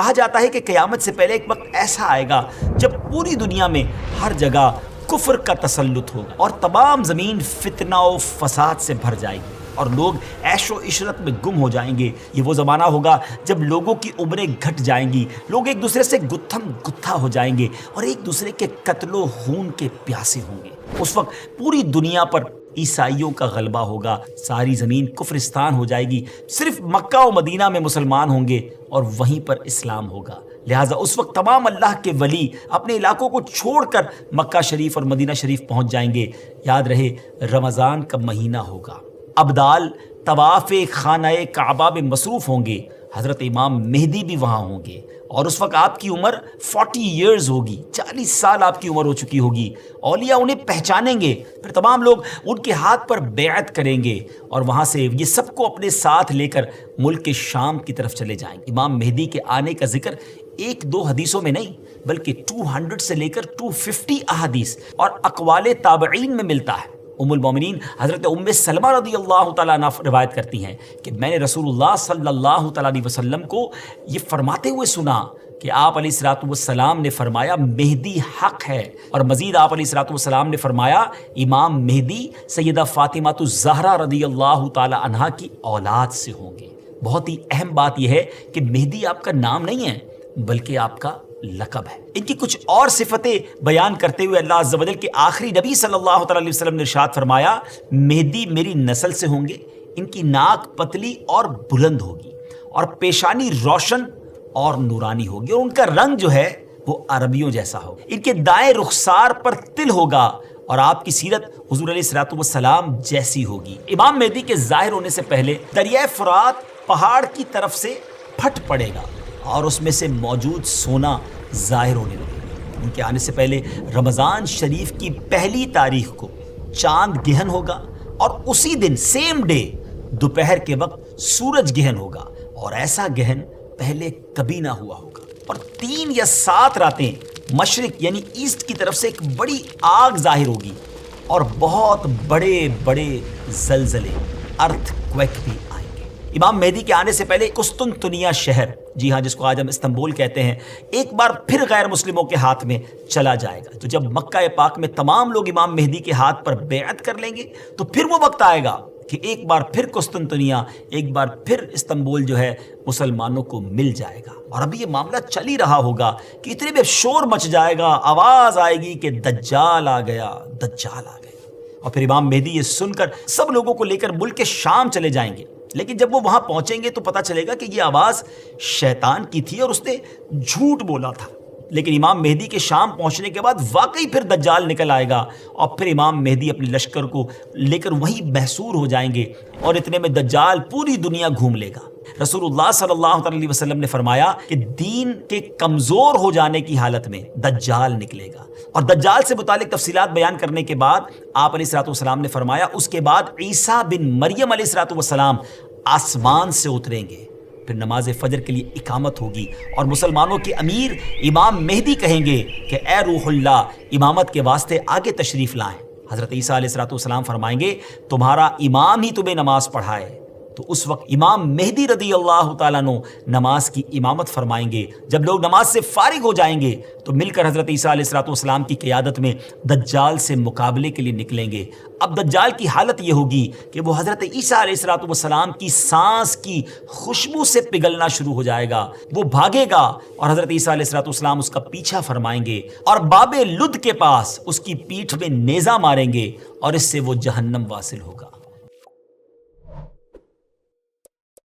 کہا جاتا ہے کہ قیامت سے پہلے ایک وقت ایسا آئے گا جب پوری دنیا میں ہر جگہ کفر کا تسلط ہوگا اور تمام زمین فتنہ و فساد سے بھر جائے گی اور لوگ عیش و عشرت میں گم ہو جائیں گے۔ یہ وہ زمانہ ہوگا جب لوگوں کی عمریں گھٹ جائیں گی، لوگ ایک دوسرے سے گتھم گتھا ہو جائیں گے اور ایک دوسرے کے قتل و خون کے پیاسے ہوں گے۔ اس وقت پوری دنیا پر عیسائیوں کا غلبہ ہوگا، ساری زمین کفرستان ہو جائے گی، صرف مکہ و مدینہ میں مسلمان ہوں گے اور وہیں پر اسلام ہوگا۔ لہٰذا اس وقت تمام اللہ کے ولی اپنے علاقوں کو چھوڑ کر مکہ شریف اور مدینہ شریف پہنچ جائیں گے۔ یاد رہے رمضان کا مہینہ ہوگا، ابدال طواف خانہ کعبہ میں مصروف ہوں گے، حضرت امام مہدی بھی وہاں ہوں گے اور اس وقت آپ کی عمر 40 ایئرز ہوگی، 40 سال آپ کی عمر ہو چکی ہوگی۔ اولیاء انہیں پہچانیں گے، پھر تمام لوگ ان کے ہاتھ پر بیعت کریں گے اور وہاں سے یہ سب کو اپنے ساتھ لے کر ملک شام کی طرف چلے جائیں گے۔ امام مہدی کے آنے کا ذکر ایک دو حدیثوں میں نہیں بلکہ 200 سے لے کر 250 احادیث اور اقوال تابعین میں ملتا ہے۔ ام المومنین حضرت ام سلمہ رضی اللہ تعالیٰ عنہ روایت کرتی ہیں کہ میں نے رسول اللہ صلی اللہ تعالیٰ علیہ وسلم کو یہ فرماتے ہوئے سنا کہ آپ علیہ الصلوۃ والسلام نے فرمایا مہدی حق ہے، اور مزید آپ علیہ الصلوۃ والسلام نے فرمایا امام مہدی سیدہ فاطمہ الزہرا رضی اللہ تعالیٰ عنہا کی اولاد سے ہوں گے۔ بہت ہی اہم بات یہ ہے کہ مہدی آپ کا نام نہیں ہے بلکہ آپ کا لقب ہے۔ ان کی کچھ اور صفتیں بیان کرتے ہوئے اللہ عز و جل کے آخری نبی صلی اللہ تعالیٰ علیہ وسلم نے ارشاد فرمایا مہدی میری نسل سے ہوں گے، ان کی ناک پتلی اور بلند ہوگی اور پیشانی روشن اور نورانی ہوگی اور ان کا رنگ جو ہے وہ عربیوں جیسا ہوگا، ان کے دائیں رخسار پر تل ہوگا اور آپ کی سیرت حضور علیہ الصلوۃ والسلام جیسی ہوگی۔ امام مہدی کے ظاہر ہونے سے پہلے دریائے فرات پہاڑ کی طرف سے پھٹ پڑے گا اور اس میں سے موجود سونا ظاہر ہونے لگے گا۔ ان کے آنے سے پہلے رمضان شریف کی پہلی تاریخ کو چاند گہن ہوگا اور اسی دن سیم ڈے دوپہر کے وقت سورج گہن ہوگا، اور ایسا گہن پہلے کبھی نہ ہوا ہوگا۔ اور 3 یا 7 راتیں مشرق یعنی ایسٹ کی طرف سے ایک بڑی آگ ظاہر ہوگی اور بہت بڑے بڑے زلزلے ارتھ کویک بھی آئیں گے۔ امام مہدی کے آنے سے پہلے قسطنطنیہ شہر، جی ہاں جس کو آج ہم استنبول کہتے ہیں، ایک بار پھر غیر مسلموں کے ہاتھ میں چلا جائے گا۔ تو جب مکہ پاک میں تمام لوگ امام مہدی کے ہاتھ پر بیعت کر لیں گے تو پھر وہ وقت آئے گا کہ ایک بار پھر قسطنطنیہ، ایک بار پھر استنبول جو ہے مسلمانوں کو مل جائے گا۔ اور ابھی یہ معاملہ چل ہی رہا ہوگا کہ اتنے میں شور مچ جائے گا، آواز آئے گی کہ دجال آ گیا، دجال آ گیا، اور پھر امام مہدی یہ سن کر سب لوگوں کو لے کر ملک شام چلے جائیں گے۔ لیکن جب وہ وہاں پہنچیں گے تو پتہ چلے گا کہ یہ آواز شیطان کی تھی اور اس نے جھوٹ بولا تھا۔ لیکن امام مہدی کے شام پہنچنے کے بعد واقعی پھر دجال نکل آئے گا اور پھر امام مہدی اپنے لشکر کو لے کر وہیں محصور ہو جائیں گے اور اتنے میں دجال پوری دنیا گھوم لے گا۔ رسول اللہ صلی اللہ علیہ وسلم نے فرمایا کہ دین کے کمزور ہو جانے کی حالت میں دجال نکلے گا، اور دجال سے متعلق تفصیلات بیان کرنے کے بعد آپ علیہ الصلوۃ والسلام نے فرمایا اس کے بعد عیسیٰ بن مریم علیہ الصلوۃ والسلام آسمان سے اتریں گے، پھر نماز فجر کے لیے اقامت ہوگی اور مسلمانوں کے امیر امام مہدی کہیں گے کہ اے روح اللہ امامت کے واسطے آگے تشریف لائیں۔ حضرت عیسیٰ علیہ الصلوۃ والسلام فرمائیں گے تمہارا امام ہی تمہیں نماز پڑھائے۔ تو اس وقت امام مہدی رضی اللہ تعالیٰ عنہ نماز کی امامت فرمائیں گے۔ جب لوگ نماز سے فارغ ہو جائیں گے تو مل کر حضرت عیسیٰ علیہ الصلوۃ والسلام کی قیادت میں دجال سے مقابلے کے لیے نکلیں گے۔ اب دجال کی حالت یہ ہوگی کہ وہ حضرت عیسیٰ علیہ الصلوۃ والسلام کی سانس کی خوشبو سے پگھلنا شروع ہو جائے گا، وہ بھاگے گا اور حضرت عیسیٰ علیہ الصلوۃ والسلام اس کا پیچھا فرمائیں گے اور باب لد کے پاس اس کی پیٹھ میں نیزہ ماریں گے اور اس سے وہ جہنم واصل ہوگا۔